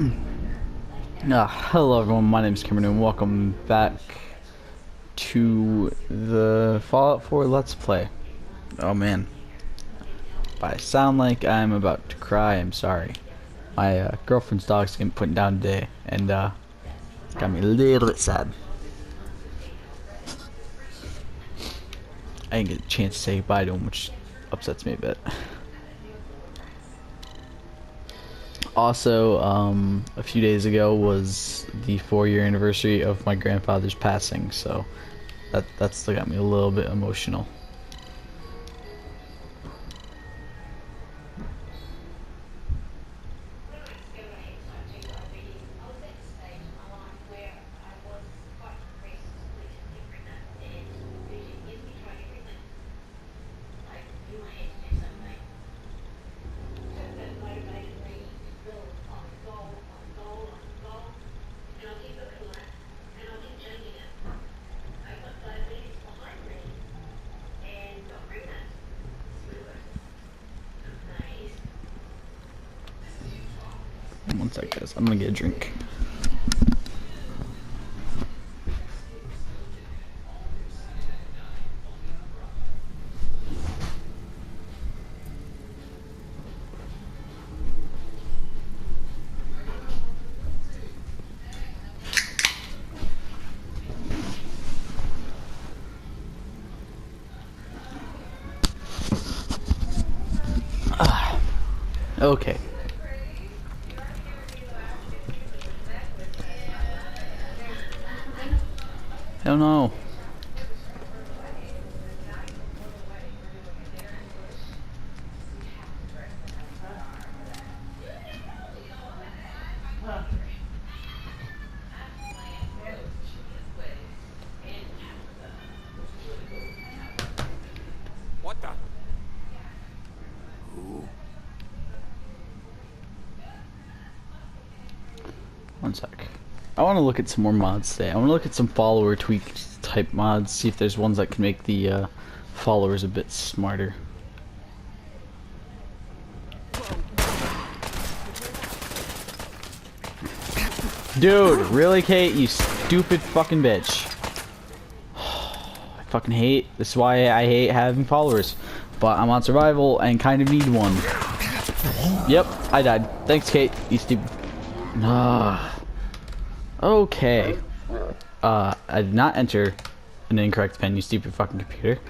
Hello everyone, my name is Cameron and welcome back to the Fallout 4 Let's Play. Oh man, if I sound like I'm about to cry, I'm sorry. My girlfriend's dog's getting put down today, and it's got me a little bit sad. I didn't get a chance to say goodbye to him, which upsets me a bit. Also, a few days ago was the 4-year anniversary of my grandfather's passing, so that still got me a little bit emotional. One sec, guys. I'm gonna get a drink. Okay. Hell no. What the? One sec. I want to look at some more mods today. I want to look at some follower tweak type mods, see if there's ones that can make the followers a bit smarter. Dude, really, Kate? You stupid fucking bitch. I fucking hate. This is why I hate having followers. But I'm on survival and kind of need one. Yep, I died. Thanks, Kate. You stupid. Okay. I did not enter an incorrect pin, you stupid fucking computer.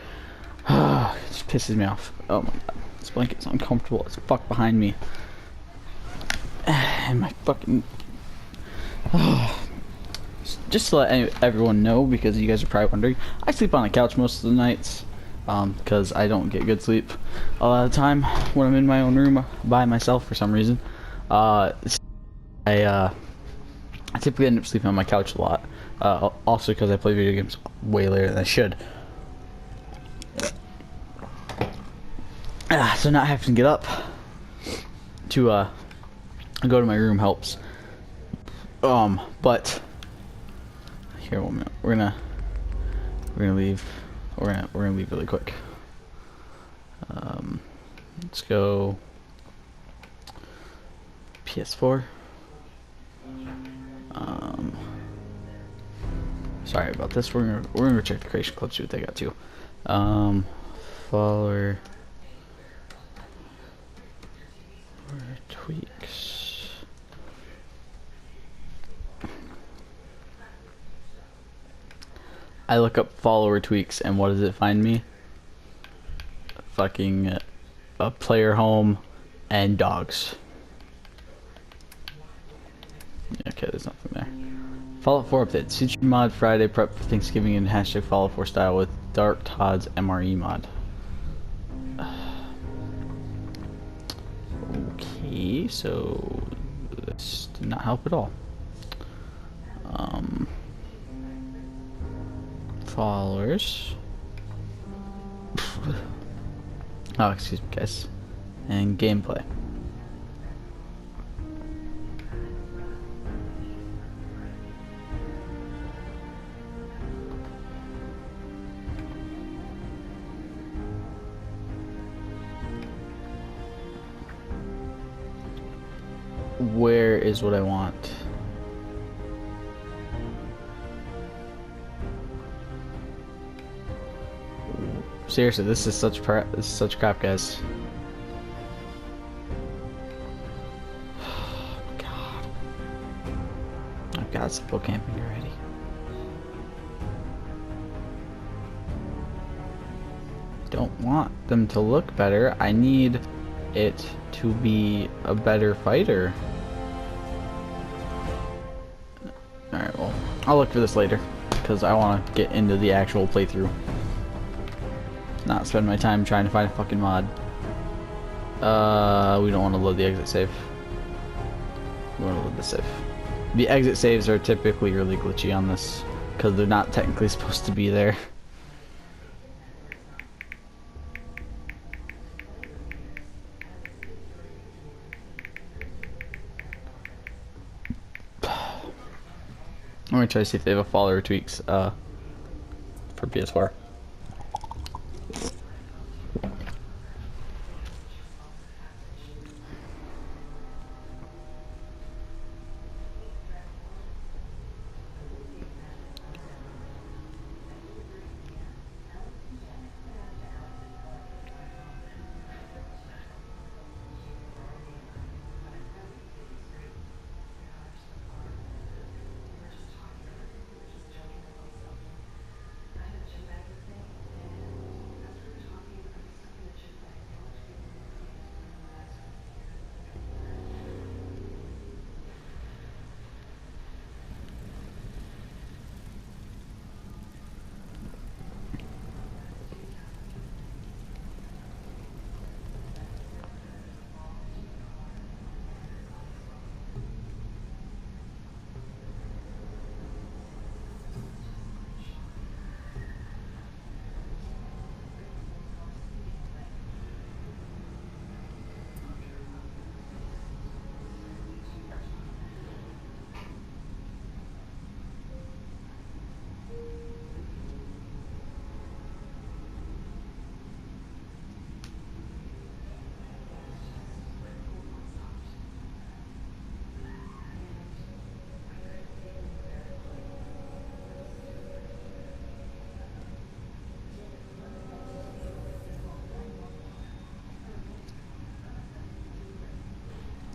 It just pisses me off. Oh my god. This blanket's uncomfortable as fuck behind me. And my fucking... Just to let everyone know, because you guys are probably wondering, I sleep on the couch most of the nights. Because I don't get good sleep a lot of the time when I'm in my own room by myself for some reason. I typically end up sleeping on my couch a lot. Also because I play video games way later than I should. So not having to get up to go to my room helps. But here, 1 minute. We're gonna leave. We're gonna leave really quick. Let's go PS4. Sorry about this. We're gonna check the Creation Club, see what they got too. Follower tweaks. I look up follower tweaks, and what does it find me? Fucking a player home and dogs. Okay, there's nothing there. Fallout 4 update. Suture mod Friday prep for Thanksgiving and hashtag Fallout 4 style with Dark Todd's MRE mod. Okay, so this did not help at all. Followers. Oh, excuse me, guys. And gameplay. where is what I want? Seriously, this is such crap, guys. Oh, God. I've got simple camping already. Don't want them to look better. I need it to be a better fighter. Alright, well, I'll look for this later because I want to get into the actual playthrough. Not spend my time trying to find a fucking mod. We don't want to load the exit save. We want to load the save. The exit saves are typically really glitchy on this because they're not technically supposed to be there. I'm gonna try to see if they have a follower tweaks for PS4.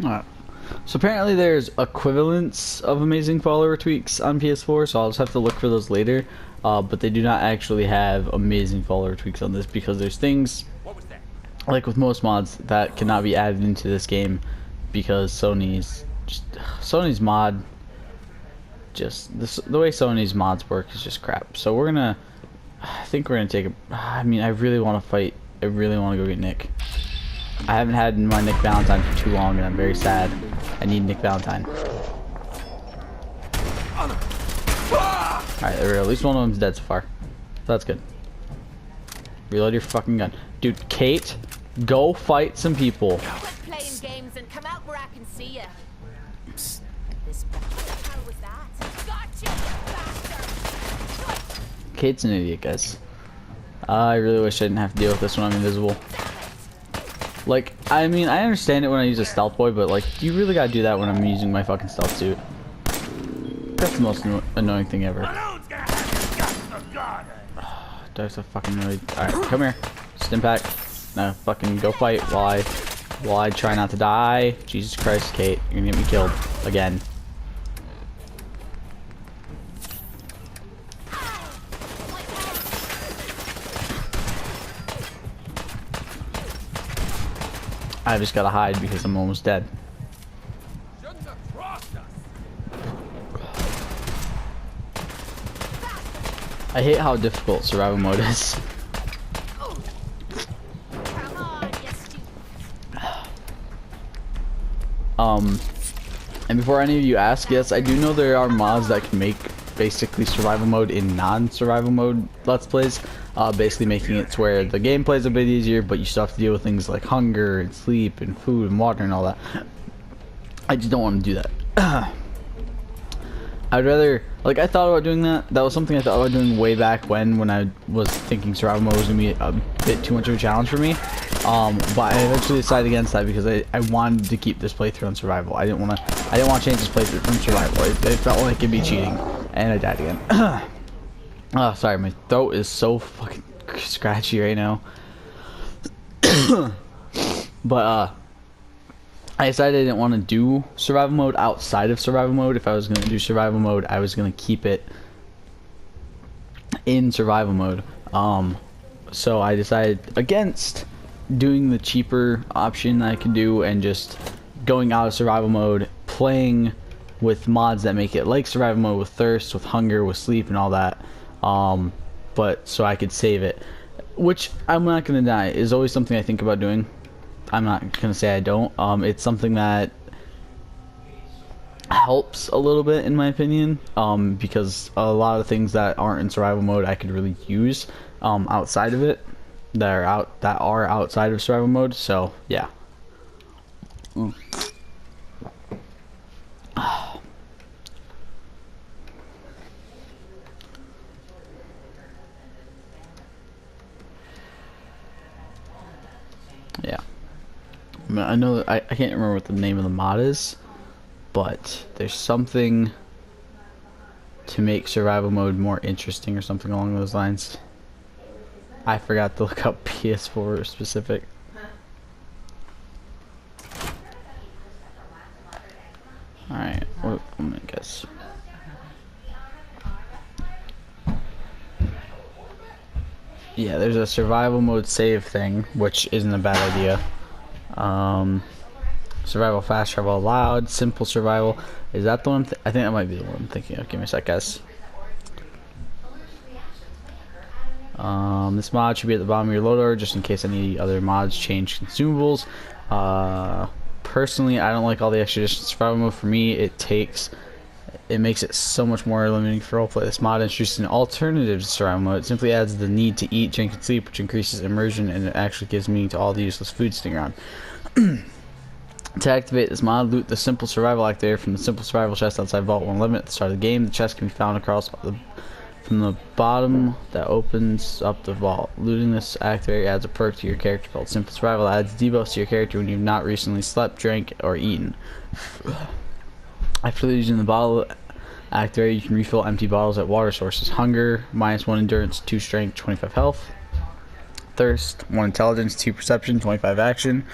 Alright. So apparently there's equivalents of amazing follower tweaks on PS4, so I'll just have to look for those later. But they do not actually have amazing follower tweaks on this because there's things, like with most mods, that cannot be added into this game because Sony's mod, the way Sony's mods work is just crap. So I think we're gonna take I mean, I really want to fight. I really want to go get Nick. I haven't had my Nick Valentine for too long, and I'm very sad. I need Nick Valentine. Alright, there we go. At least one of them's dead so far. So that's good. Reload your fucking gun. Dude, Kate, go fight some people. Quit playing games and come out where I can see you. Psst. What the hell was that? Gotcha, bastard! Kate's an idiot, guys. I really wish I didn't have to deal with this when I'm invisible. Like, I mean, I understand it when I use a stealth boy, but like, you really gotta do that when I'm using my fucking stealth suit. That's the most annoying thing ever. That's a fucking annoying. Alright, come here. Stim-pack. No, fucking go fight while I try not to die. Jesus Christ, Kate, you're gonna get me killed again. I just gotta hide because I'm almost dead. I hate how difficult survival mode is. And before any of you ask, yes, I do know there are mods that can make basically survival mode in non-survival mode Let's Plays. Basically making it to where the gameplay is a bit easier, but you still have to deal with things like hunger and sleep and food and water and all that. I just don't want to do that. I'd rather, like, I thought about doing that. That was something I thought about doing way back when I was thinking survival mode was going to be a bit too much of a challenge for me. But I eventually decided against that because I wanted to keep this playthrough on survival. I didn't want to change this playthrough from survival. It felt like it'd be cheating, and I died again. Oh, sorry, my throat is so fucking scratchy right now. But I decided I didn't want to do survival mode outside of survival mode. If I was going to do survival mode, I was going to keep it in survival mode. So I decided against doing the cheaper option that I could do and just going out of survival mode, playing with mods that make it like survival mode with thirst, with hunger, with sleep, and all that. But so I could save it, which I'm not gonna deny is always something I think about doing. I'm not gonna say I don't. It's something that helps a little bit in my opinion, because a lot of things that aren't in survival mode I could really use outside of it, that are outside of survival mode. So yeah. Yeah, I know that I can't remember what the name of the mod is, but there's something to make survival mode more interesting or something along those lines. I forgot to look up PS4 specific. Alright, well, I'm gonna guess. Yeah, there's a survival mode save thing, which isn't a bad idea. Survival fast travel allowed, simple survival. Is that the one? I think that might be the one I'm thinking of. Give me a sec, guys. This mod should be at the bottom of your loader just in case any other mods change consumables. Personally, I don't like all the extra additions to survival mode. For me, it makes it so much more limiting for roleplay. This mod introduces an alternative to survival mode. It simply adds the need to eat, drink, and sleep, which increases immersion, and it actually gives meaning to all the useless food sitting around. To activate this mod, loot the simple survival activator from the simple survival chest outside Vault 111 at the start of the game. The chest can be found from the bottom that opens up the vault. Looting this activator adds a perk to your character called Simple Survival. It adds debuffs to your character when you've not recently slept, drank, or eaten. After using the bottle activator, you can refill empty bottles at water sources. Hunger, -1 endurance, 2 strength, 25 health. Thirst, 1 intelligence, 2 perception, 25 action.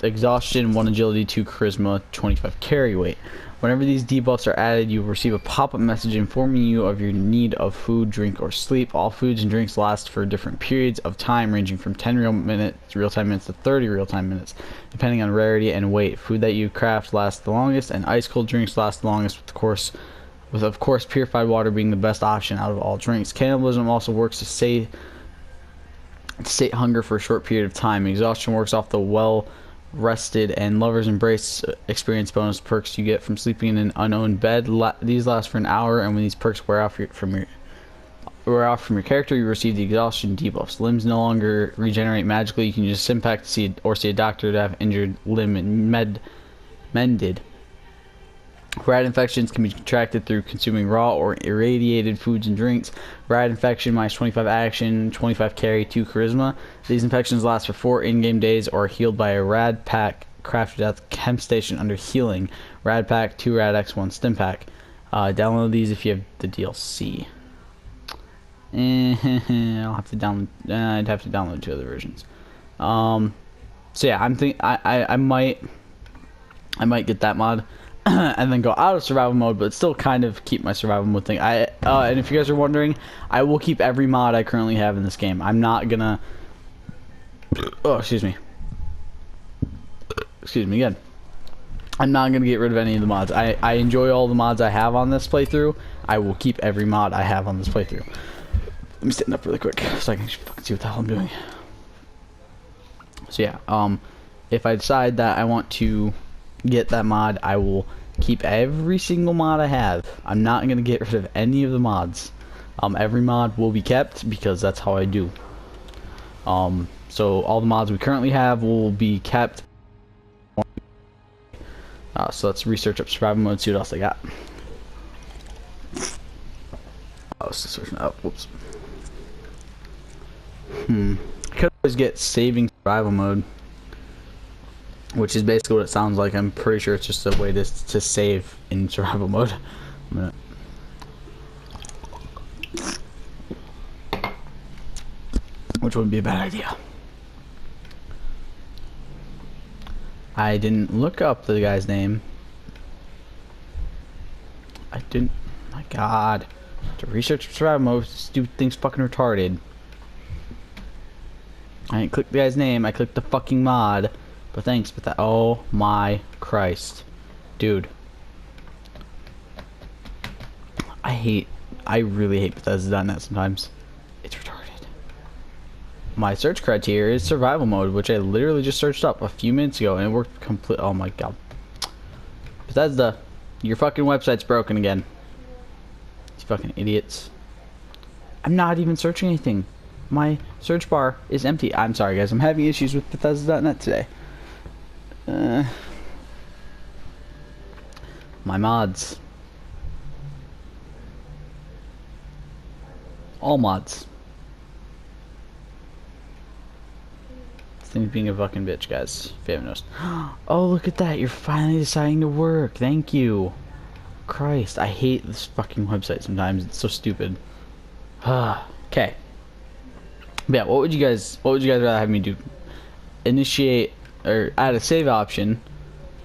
Exhaustion, 1 agility, 2 charisma, 25 carry weight. Whenever these debuffs are added, you will receive a pop-up message informing you of your need of food, drink, or sleep. All foods and drinks last for different periods of time, ranging from 10 real-time minutes to 30 real-time minutes, depending on rarity and weight. Food that you craft lasts the longest, and ice-cold drinks last the longest, with of course purified water being the best option out of all drinks. Cannibalism also works to sate hunger for a short period of time. Exhaustion works off the well-rested, and Lover's Embrace experience bonus perks you get from sleeping in an unowned bed. These last for an hour, and when these perks wear off from your character, you receive the exhaustion debuffs. Limbs no longer regenerate magically. You can use Simpack to see a doctor to have injured limb mended. Rat infections can be contracted through consuming raw or irradiated foods and drinks. Rat infection -25 action, 25 carry, 2 charisma. These infections last for 4 in-game days or are healed by a rad pack crafted at the chem station under healing. Rad pack, 2 rad x, 1 stim pack. Download these if you have the DLC. I'll have to download. I'd have to download 2 other versions. So yeah, I might get that mod. And then go out of survival mode, but still kind of keep my survival mode thing. And if you guys are wondering, I will keep every mod I currently have in this game. I'm not gonna. Oh, excuse me. Excuse me again. I'm not gonna get rid of any of the mods. I enjoy all the mods I have on this playthrough. I will keep every mod I have on this playthrough. Let me stand up really quick so I can fucking see what the hell I'm doing. So yeah, if I decide that I want to get that mod, I will keep every single mod I have. I'm not gonna get rid of any of the mods. Every mod will be kept because that's how I do. So all the mods we currently have will be kept. So let's research up survival mode, see what else I got. Oh, so searching up. Whoops. always get saving survival mode, which is basically what it sounds like. I'm pretty sure it's just a way to save in survival mode. Which wouldn't be a bad idea. I didn't look up the guy's name. I didn't. My God. To research survival mode, stupid thing's fucking retarded. I didn't click the guy's name. I clicked the fucking mod. But thanks. But that. Oh my Christ, dude. I really hate Bethesda.net sometimes. It's retarded. My search criteria is survival mode, which I literally just searched up a few minutes ago, and it worked complete. Oh my God. Bethesda, your fucking website's broken again. These fucking idiots. I'm not even searching anything. My search bar is empty. I'm sorry, guys. I'm having issues with Bethesda.net today. My mods. All mods. This thing's being a fucking bitch, guys. If you haven't noticed. Oh, look at that. You're finally deciding to work. Thank you. Christ, I hate this fucking website sometimes. It's so stupid. Okay. Yeah, what would you guys rather have me do? Initiate or add a save option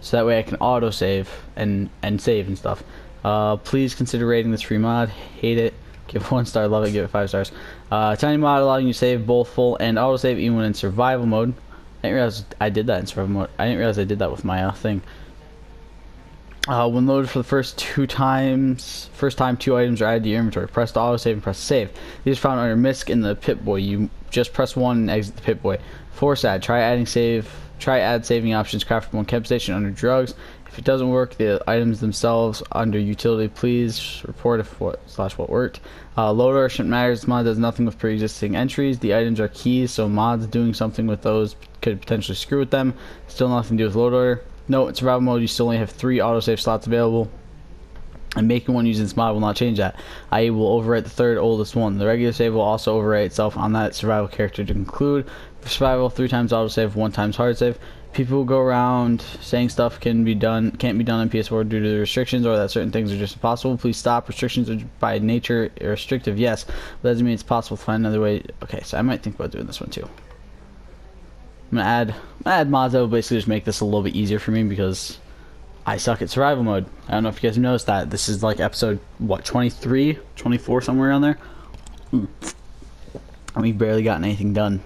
so that way I can auto save and save and stuff. Please consider rating this free mod. Hate it. Give it 1 star, love it, give it 5 stars. Tiny mod allowing you to save both full and auto save even when in survival mode. I didn't realize I did that in survival mode. I didn't realize I did that with my thing. When loaded for the first time 2 items are added to your inventory. Press the auto save and press save. These are found under MISC in the Pip-Boy. You just press 1 and exit the Pip-Boy. Force add. Try add saving options crafted from one camp station under drugs. If it doesn't work, the items themselves under utility, please report if what worked. Load order shouldn't matter. This mod does nothing with pre-existing entries. The items are keys, so mods doing something with those could potentially screw with them. Still nothing to do with load order. Note, in survival mode, you still only have 3 autosave slots available, and making one using this mod will not change that. I will overwrite the 3rd oldest one. The regular save will also overwrite itself on that survival character to conclude. For survival, 3 times autosave, 1 times hard save. People go around saying stuff can't be done on PS4 due to the restrictions, or that certain things are just impossible. Please stop. Restrictions are by nature restrictive, yes, but that doesn't mean it's possible to find another way. Okay, so I might think about doing this one too. I'm gonna add mods that will basically just make this a little bit easier for me because I suck at survival mode. I don't know if you guys have noticed that. This is like episode, what, 23, 24, somewhere around there. And we've barely gotten anything done.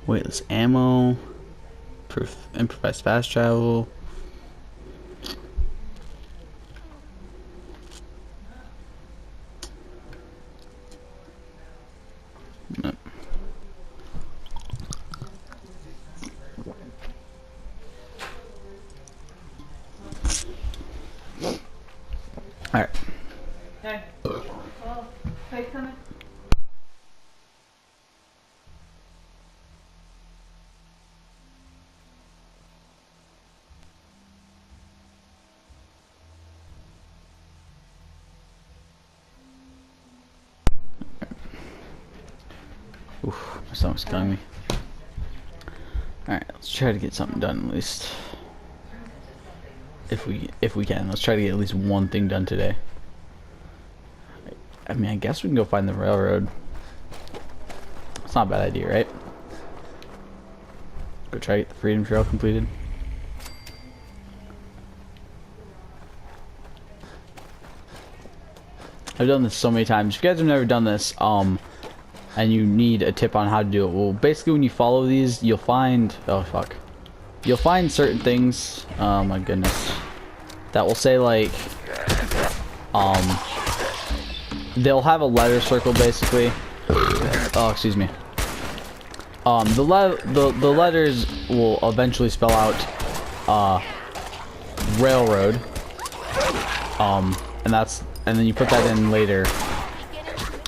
Weightless ammo. Improvised fast travel. Nope. Alright. Okay. Well, take coming. Oof, my stomach's killing me. Alright, let's try to get something done at least. If we can, let's try to get at least one thing done today. I mean, I guess we can go find the railroad. It's not a bad idea, right? Go try to get the Freedom Trail completed. I've done this so many times. If you guys have never done this, and you need a tip on how to do it, well, basically when you follow these, you'll find, oh fuck, you'll find certain things, oh my goodness, that will say like, they'll have a letter circle basically. Oh, excuse me. The letters will eventually spell out railroad, and then you put that in later,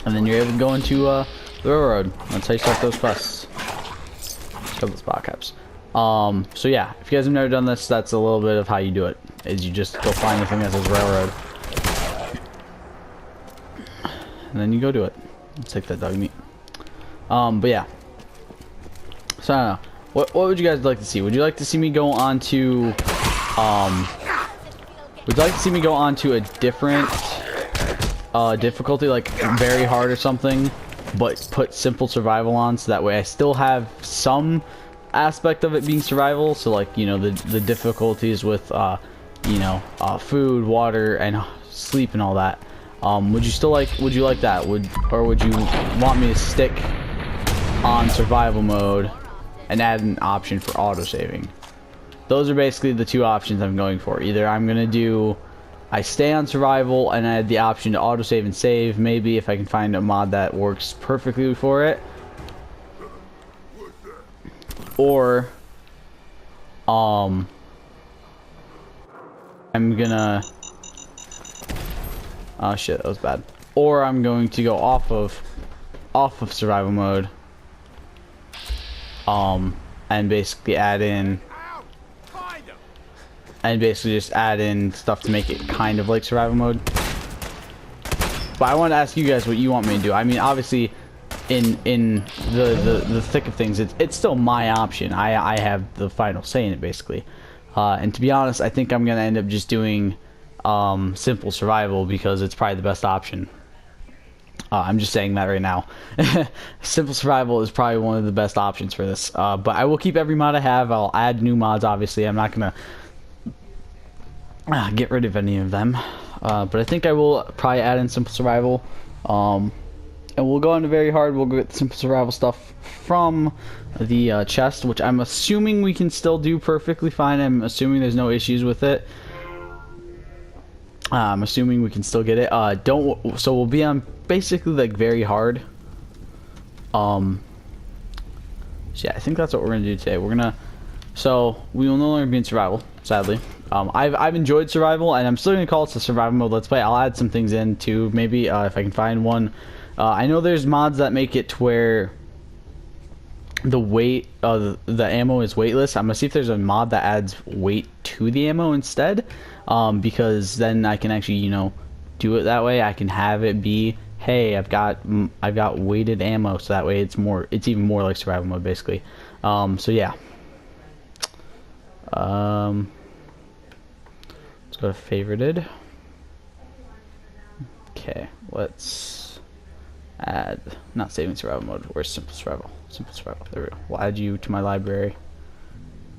and then you're able to go into the railroad. That's how you start those quests. Kill the spot caps. So yeah, if you guys have never done this, that's a little bit of how you do it. Is you just go find the thing that says railroad. and then you go do it. Let's take that dog meat. But yeah. So I don't know. What would you guys like to see? Would you like to see me go on to would you like to see me go on to a different difficulty, like very hard or something, but put simple survival on, so that way I still have some aspect of it being survival? So like, you know, the difficulties with you know, food, water, and sleep and all that. Would you like that? Or would you want me to stick on survival mode and add an option for auto-saving? Those are basically the two options I'm going for. Either I'm gonna do, I stay on survival and add the option to auto-save and save, maybe if I can find a mod that works perfectly for it. Or I'm gonna, oh shit, that was bad. Or I'm going to go off of survival mode, and basically add in, and basically just add in stuff to make it kind of like survival mode. But I want to ask you guys what you want me to do. I mean, obviously, in the thick of things, it's still my option. I have the final say in it, basically. And to be honest, I think I'm gonna end up just doing simple survival, because it's probably the best option. I'm just saying that right now. Simple survival is probably one of the best options for this. But I will keep every mod I have. I'll add new mods, obviously. I'm not gonna get rid of any of them. But I think I will probably add in simple survival. And we'll go into very hard. We'll get simple survival stuff from the chest, which I'm assuming we can still do perfectly fine. I'm assuming there's no issues with it. I'm assuming we can still get it. So we'll be on basically like very hard. So yeah, I think that's what we're gonna do today. So we will no longer be in survival, sadly. I've enjoyed survival, and I'm still gonna call it a survival mode let's play. I'll add some things in too, maybe if I can find one. I know there's mods that make it to where the weight of the ammo is weightless. I'm gonna see if there's a mod that adds weight to the ammo instead, because then I can actually, you know, do it that way. I can have it be, hey, I've got weighted ammo, so that way it's even more like survival mode, basically. So yeah. Let's go to favorited. Okay, let's add, not saving survival mode, where's simple survival? Simple survival, there we go. We'll add you to my library,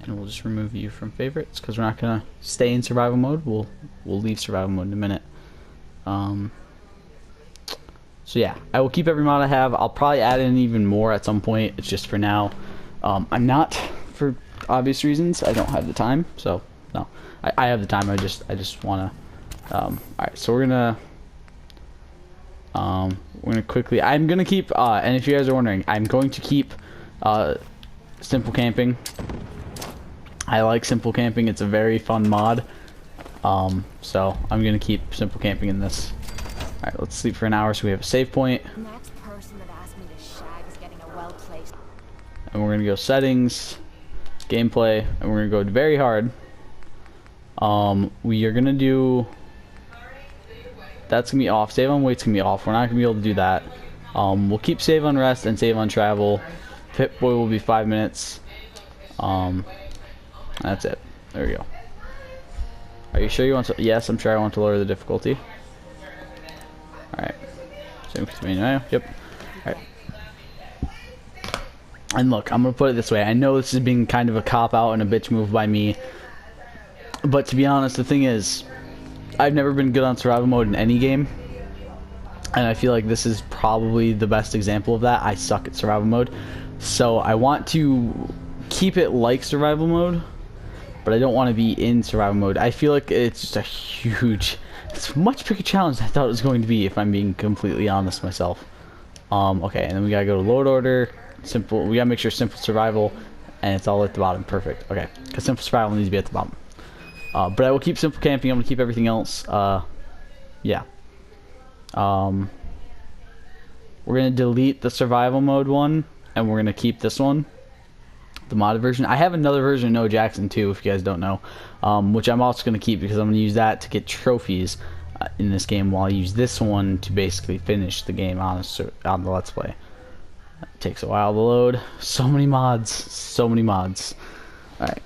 and we'll just remove you from favorites, because we're not gonna stay in survival mode. We'll leave survival mode in a minute. So yeah, I will keep every mod I have. I'll probably add in even more at some point. It's just for now. I'm not, for obvious reasons, I don't have the time. So no, I have the time. I just wanna. All right, so we're gonna quickly. I'm gonna keep. And if you guys are wondering, I'm going to keep simple camping. I like simple camping. It's a very fun mod. So I'm gonna keep simple camping in this. All right, let's sleep for an hour so we have a save point. Next person that asked me to shag is getting a well-placed. And we're gonna go settings, gameplay, and we're gonna go very hard. We are gonna do. That's gonna be off. Save on weight's gonna be off. We're not gonna be able to do that. We'll keep save on rest and save on travel. Pit boy will be 5 minutes. That's it. There we go. Are you sure you want to? Yes, I'm sure I want to lower the difficulty. Alright. Same continue now. Yep. Alright. And look, I'm gonna put it this way. I know this is being kind of a cop-out and a bitch move by me. But to be honest, the thing is, I've never been good on survival mode in any game. And I feel like this is probably the best example of that. I suck at survival mode. So I want to keep it like survival mode, but I don't want to be in survival mode. I feel like it's just a huge, it's a much bigger challenge than I thought it was going to be, if I'm being completely honest myself. Okay, and then we gotta go to load order, simple, we gotta make sure simple survival, and it's all at the bottom, perfect. Okay, because simple survival needs to be at the bottom. But I will keep simple camping, I'm gonna keep everything else, yeah. We're gonna delete the survival mode one, and we're gonna keep this one, the modded version. I have another version of No Jackson too, if you guys don't know, which I'm also gonna keep because I'm gonna use that to get trophies. in this game, while I use this one to basically finish the game on the Let's Play. It takes a while to load. So many mods. So many mods. Alright.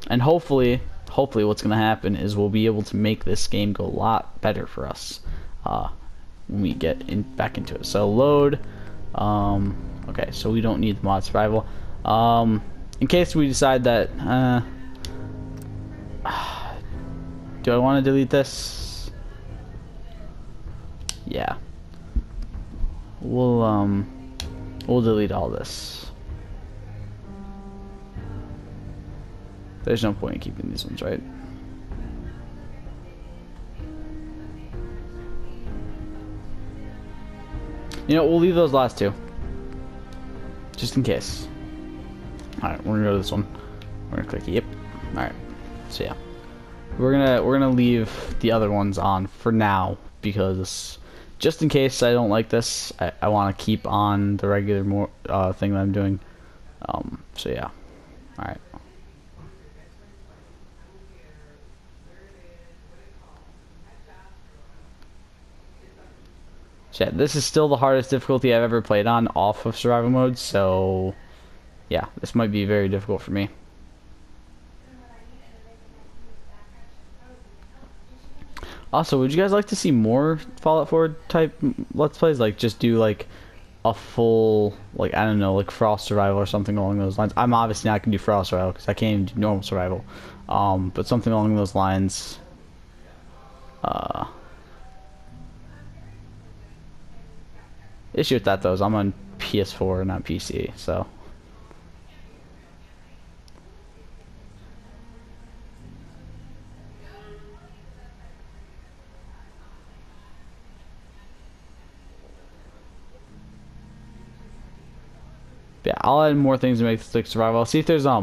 And hopefully what's going to happen is we'll be able to make this game go a lot better for us when we get back into it. So load. Okay, so we don't need the mod survival. In case we decide that do I want to delete this? Yeah. We'll delete all this. There's no point in keeping these ones, right? You know, we'll leave those last two. Just in case. Alright, we're gonna go to this one. We're gonna click yep. Alright. So yeah. We're gonna leave the other ones on for now because just in case I don't like this, I want to keep on the regular thing that I'm doing. So yeah. Alright. So yeah, this is still the hardest difficulty I've ever played on off of survival mode, so yeah, this might be very difficult for me. Also, would you guys like to see more Fallout 4 type Let's Plays? Like, just do, like, a full, like, I don't know, like, Frost Survival or something along those lines. I'm obviously not going to do Frost Survival because I can't even do normal survival. But something along those lines. Issue with that, though, is I'm on PS4 and not PC, so... Yeah, I'll add more things to make this like survival. I'll see if there's I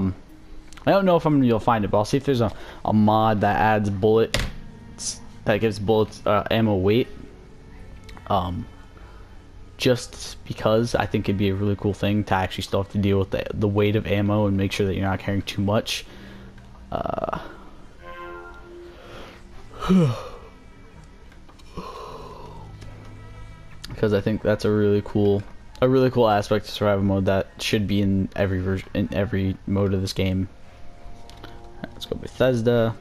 don't know if I'm gonna be able to find it, but I'll see if there's a mod that adds bullets that gives bullets ammo weight. Just because I think it'd be a really cool thing to actually still have to deal with the weight of ammo and make sure that you're not carrying too much. Because I think that's a really cool aspect of survival mode that should be in every version, in every mode of this game. Right, let's go Bethesda.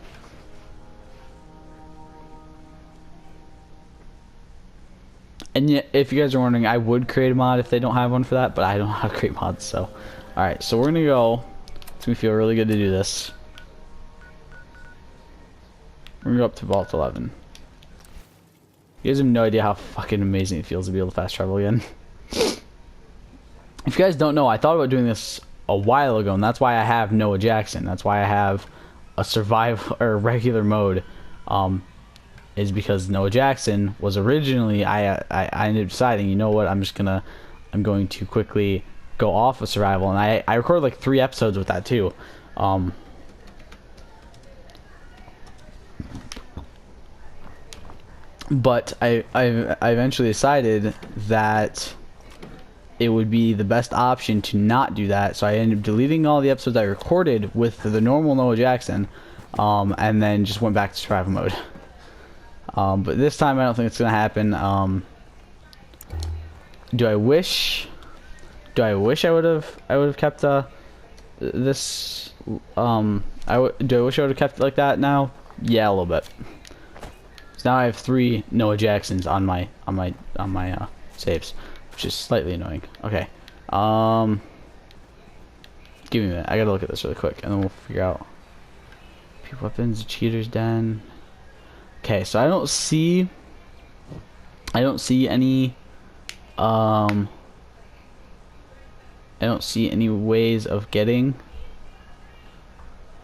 And yet, if you guys are wondering, I would create a mod if they don't have one for that, but I don't know how to create mods, so. Alright, so we're gonna go. It's gonna feel really good to do this. We're gonna go up to Vault 11. You guys have no idea how fucking amazing it feels to be able to fast travel again. If you guys don't know, I thought about doing this a while ago, and that's why I have Noah Jackson. That's why I have a survival or regular mode. Is because Noah Jackson was originally I ended up deciding, you know what, I'm going to quickly go off of survival, and I recorded like 3 episodes with that too. But I eventually decided that it would be the best option to not do that, so I ended up deleting all the episodes I recorded with the normal Noah Jackson, and then just went back to survival mode. But this time I don't think it's gonna happen. Do I wish I would have kept this? Do I wish I would have kept it like that now? Yeah, a little bit. So now I have 3 Noah Jacksons on my saves, which is slightly annoying. Okay. Give me a minute. I gotta look at this really quick, and then we'll figure out. Peep weapons, cheaters den. Okay, so I don't see any I don't see any ways of getting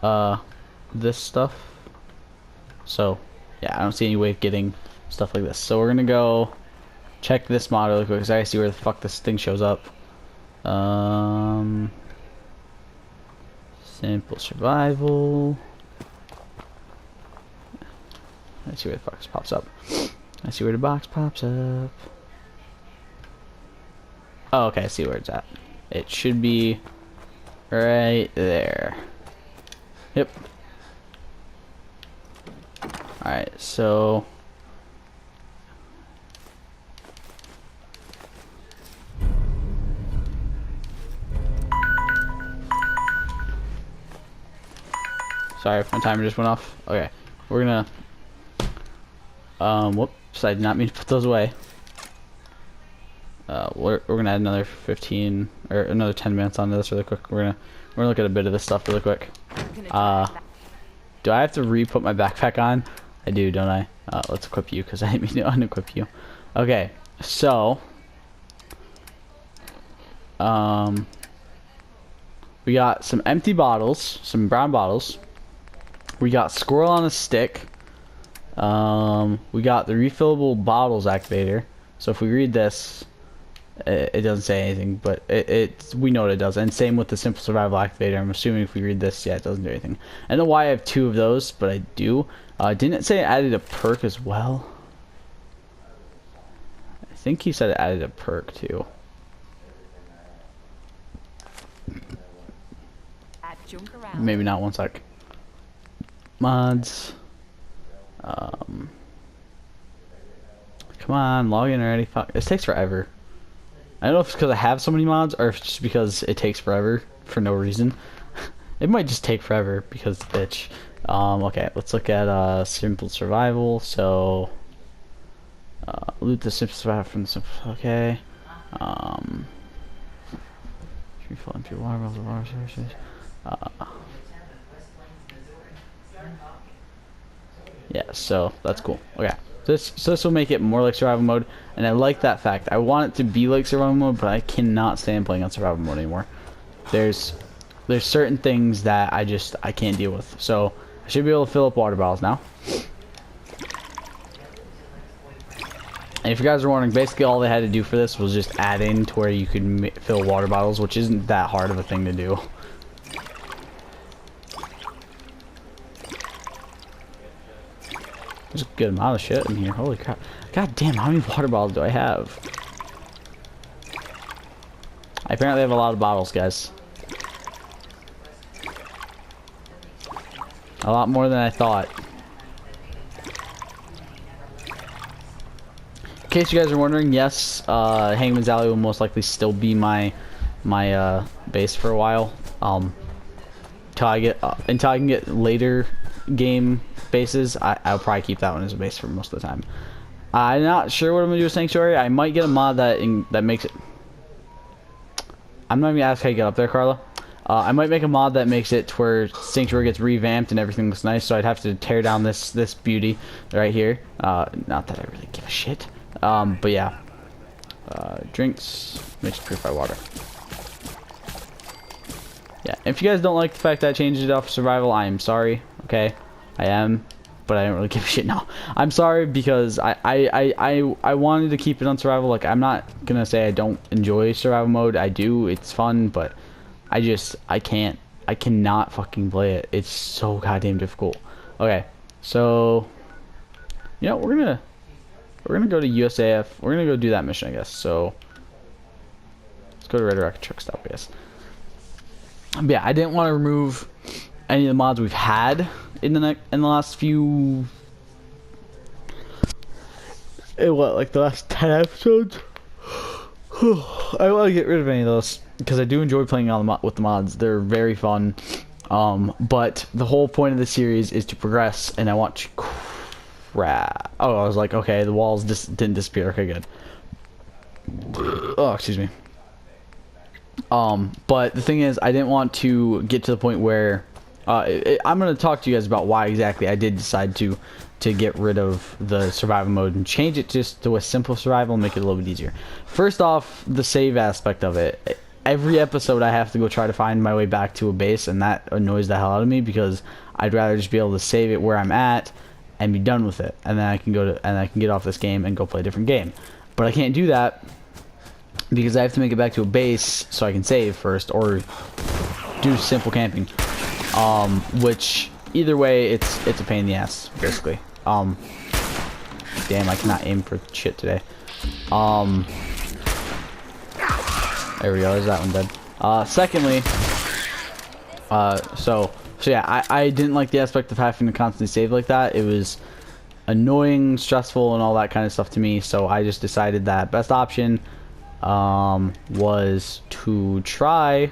this stuff. So yeah, I don't see any way of getting stuff like this. So we're gonna go check this mod really quick because I see where the fuck this thing shows up. Simple survival. Let's see where the box pops up. I see where the box pops up. Oh, okay, I see where it's at. It should be right there. Yep. Alright, so sorry, my timer just went off. Okay, we're gonna whoops, I did not mean to put those away. We're gonna add another 15 or another 10 minutes onto this really quick. We're gonna look at a bit of this stuff really quick. Do I have to re-put my backpack on? I do, don't I? Let's equip you because I didn't mean to unequip you. Okay, so we got some empty bottles, some brown bottles. We got squirrel on a stick. We got the refillable bottles activator. So if we read this, it doesn't say anything, but we know what it does. And same with the simple survival activator. I'm assuming if we read this, yeah, it doesn't do anything. I don't know why I have 2 of those, but I do. Didn't it say it added a perk as well? I think he said it added a perk too. Maybe not. One sec. Mods. Come on, log in already. Fuck, this takes forever. I don't know if it's because I have so many mods or if it's just because it takes forever for no reason. It might just take forever because bitch. Okay, let's look at simple survival. So loot the simple survival from the simple. Okay. Refill empty water bottles or water sources. Yeah, so that's cool. Okay. This will make it more like survival mode, and I like that fact. I want it to be like survival mode, but I cannot stand playing on survival mode anymore. There's certain things that I can't deal with. So I should be able to fill up water bottles now. And if you guys are wondering, basically all they had to do for this was just add in to where you could fill water bottles, which isn't that hard of a thing to do. There's a good amount of shit in here. Holy crap. God damn, how many water bottles do I have? I apparently have a lot of bottles, guys. A lot more than I thought. In case you guys are wondering, yes, Hangman's Alley will most likely still be my base for a while. Until I can get later game bases, I'll probably keep that one as a base for most of the time. I'm not sure what I'm gonna do with Sanctuary. I might get a mod that makes it. I'm not even gonna ask how you get up there, Carla. I might make a mod that makes it to where Sanctuary gets revamped and everything looks nice. So I'd have to tear down this beauty right here. Not that I really give a shit. But yeah. Drinks, makes it purify water. Yeah, if you guys don't like the fact that I changed it off survival, I am sorry. Okay, I am, but I don't really give a shit now. I'm sorry because I wanted to keep it on survival. Like, I'm not gonna say I don't enjoy survival mode. I do. It's fun, but I cannot fucking play it. It's so goddamn difficult. Okay, so you know we're gonna go to USAF. We're gonna go do that mission, I guess. So let's go to Red Rocket Truck Stop, I guess. But yeah, I didn't want to remove any of the mods we've had in the last few. Like the last 10 episodes. I want to get rid of any of those because I do enjoy playing on with the mods. They're very fun. But the whole point of the series is to progress, and I want to. Crap. Oh, I was like, okay, the walls didn't disappear. Okay, good. Oh, excuse me. But the thing is, I didn't want to get to the point where I'm going to talk to you guys about why exactly I did decide to get rid of the survival mode and change it just to a simple survival and make it a little bit easier. First off, the save aspect of it. Every episode I have to go try to find my way back to a base, and that annoys the hell out of me because I'd rather just be able to save it where I'm at and be done with it, and then I can get off this game and go play a different game. But I can't do that because I have to make it back to a base so I can save first or do simple camping. Which either way it's a pain in the ass, basically. Damn, I cannot aim for shit today. There we go, there's that one dead. Secondly, so yeah, I didn't like the aspect of having to constantly save like that. It was annoying, stressful, and all that kind of stuff to me. So I just decided that best option was to try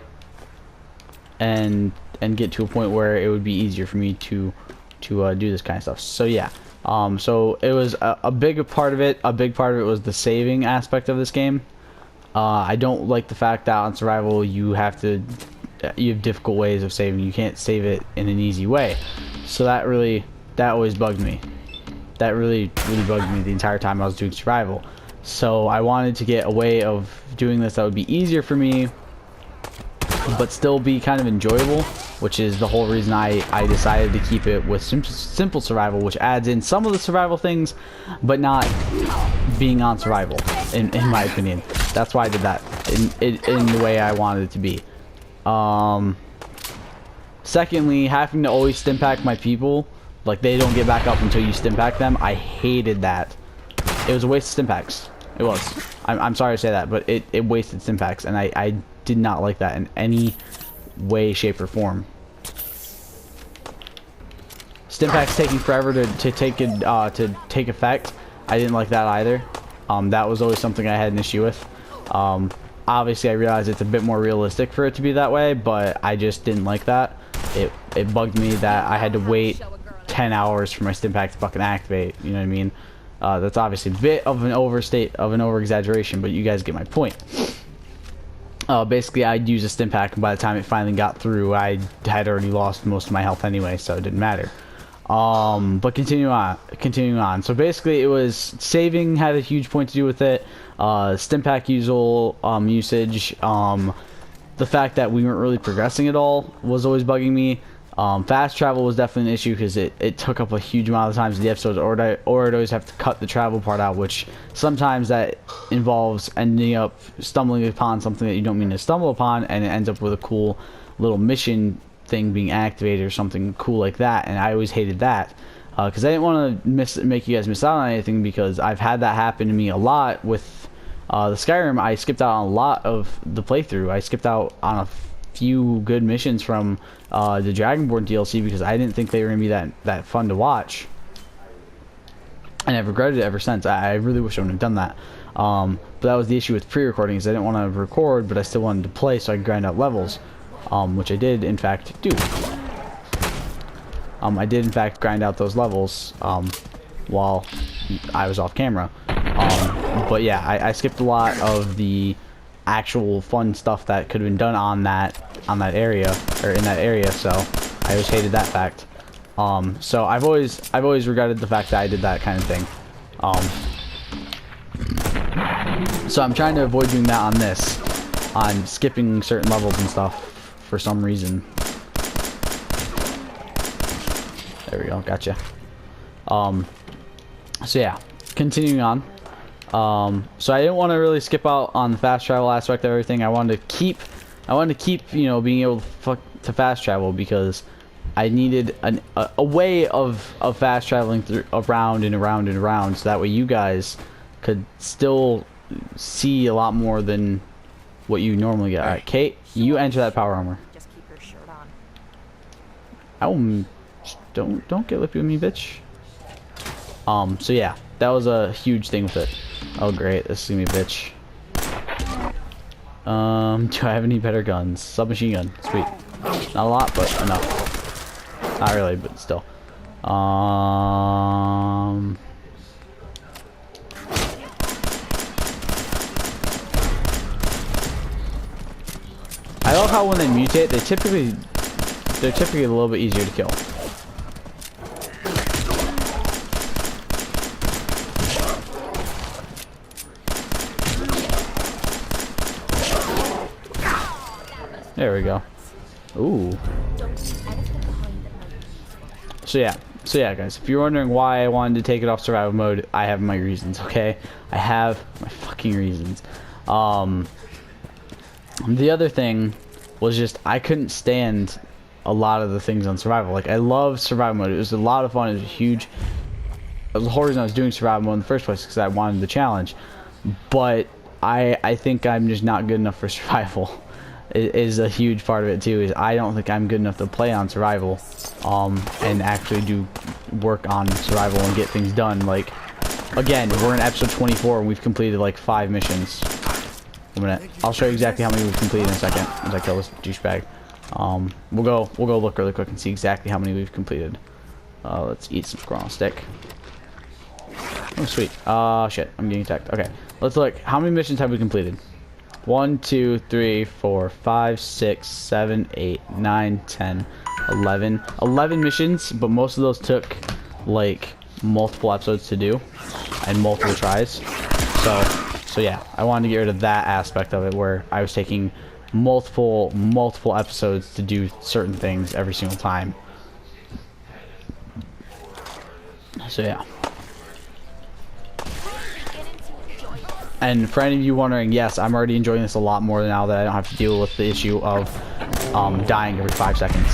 and get to a point where it would be easier for me to do this kind of stuff. So yeah, so it was a big part of it. A big part of it was the saving aspect of this game. I don't like the fact that on survival you have difficult ways of saving. You can't save it in an easy way. So that always bugged me. That really bugged me the entire time I was doing survival. So I wanted to get a way of doing this that would be easier for me, but still be kind of enjoyable, which is the whole reason I decided to keep it with simple survival, which adds in some of the survival things, but not being on survival, in my opinion. That's why I did that, in the way I wanted it to be. Secondly, having to always stim-pack my people, like they don't get back up until you stim-pack them, I hated that. It was a waste of stim-packs. It was. I'm sorry to say that, but it wasted stim-packs, and I did not like that in any way, shape, or form. Stimpaks taking forever to take effect. I didn't like that either. That was always something I had an issue with. Obviously, I realize it's a bit more realistic for it to be that way, but I just didn't like that. It bugged me that I had to wait 10 hours for my stimpak to fucking activate. You know what I mean? That's obviously a bit of an over-exaggeration, but you guys get my point. Basically, I'd use a stimpak, and by the time it finally got through, I had already lost most of my health anyway, so it didn't matter. But continuing on. So basically, it was saving had a huge point to do with it. Stimpak usage. The fact that we weren't really progressing at all was always bugging me. Fast travel was definitely an issue because it took up a huge amount of times in the episodes, or I'd always have to cut the travel part out, which sometimes that involves ending up stumbling upon something that you don't mean to stumble upon, and it ends up with a cool little mission thing being activated or something cool like that, and I always hated that because I didn't want to make you guys miss out on anything, because I've had that happen to me a lot with the Skyrim. I skipped out on a lot of the playthrough. I skipped out on a few good missions from the Dragonborn DLC because I didn't think they were gonna be that fun to watch, and I've regretted it ever since. I really wish I would have done that, but that was the issue with pre-recordings. I didn't want to record, but I still wanted to play, so I could grind out levels, which I did in fact do. I did in fact grind out those levels while I was off camera, but yeah, I skipped a lot of the actual fun stuff that could have been done on that area, or in that area, so I always hated that fact. So I've always regretted the fact that I did that kind of thing. So I'm trying to avoid doing that on this, on skipping certain levels and stuff for some reason. There we go, gotcha. So yeah, continuing on. So I didn't want to really skip out on the fast travel aspect of everything. I wanted to keep, you know, being able to fast travel, because I needed a way of fast traveling through around and around and around, so that way you guys could still see a lot more than what you normally get. All right, Kate, you enter that power armor. Just keep your shirt on. I will. Don't get lippy with me, bitch. So yeah, that was a huge thing with it. Oh great, this is gonna be a bitch. Do I have any better guns? Submachine gun, sweet. Not a lot, but enough. Not really, but still. I love how when they mutate, they're typically a little bit easier to kill. There we go. Ooh. So yeah, guys, if you're wondering why I wanted to take it off survival mode, I have my reasons, okay? I have my fucking reasons. The other thing was just I couldn't stand a lot of the things on survival. Like, I love survival mode. It was a lot of fun. It was huge. It was the whole reason I was doing survival mode in the first place, because I wanted the challenge. But I think I'm just not good enough for survival. is a huge part of it too. Is I don't think I'm good enough to play on survival, and actually do work on survival and get things done. Like, again, we're in episode 24 and we've completed like 5 missions. A minute, I'll show you exactly how many we've completed in a second as I kill this douchebag. We'll go look really quick and see exactly how many we've completed. Let's eat some squirrel stick. Oh sweet. Shit, I'm getting attacked. Okay, let's look. How many missions have we completed? 1, 2, 3, 4, 5, 6, 7, 8, 9, 10, 11. 11 missions, but most of those took like multiple episodes to do and multiple tries. So yeah, I wanted to get rid of that aspect of it where I was taking multiple episodes to do certain things every single time. So yeah. And for any of you wondering, yes, I'm already enjoying this a lot more now that I don't have to deal with the issue of dying every 5 seconds.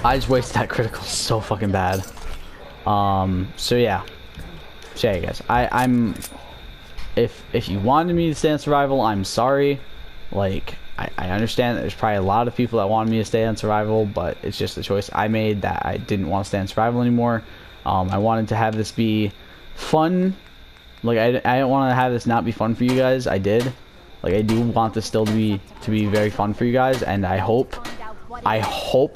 I just wasted that critical so fucking bad. So yeah. So yeah, guys, I'm if you wanted me to stay on survival, I'm sorry. Like, I understand that there's probably a lot of people that wanted me to stay on survival, but it's just a choice I made that I didn't want to stay on survival anymore. I wanted to have this be fun. Like, I don't want to have this not be fun for you guys. I did. Like, I do want this still to be very fun for you guys, and I hope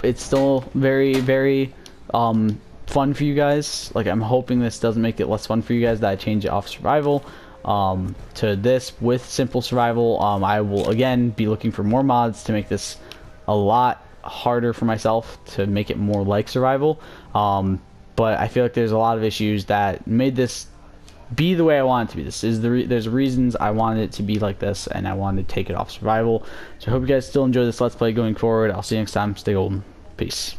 it's still very, very fun for you guys. Like, I'm hoping this doesn't make it less fun for you guys, that I change it off survival to this with simple survival. I will again be looking for more mods to make this a lot harder for myself, to make it more like survival. But I feel like there's a lot of issues that made this be the way I want it to be. There's reasons I wanted it to be like this, and I wanted to take it off survival. So I hope you guys still enjoy this Let's Play going forward. I'll see you next time. Stay golden. Peace.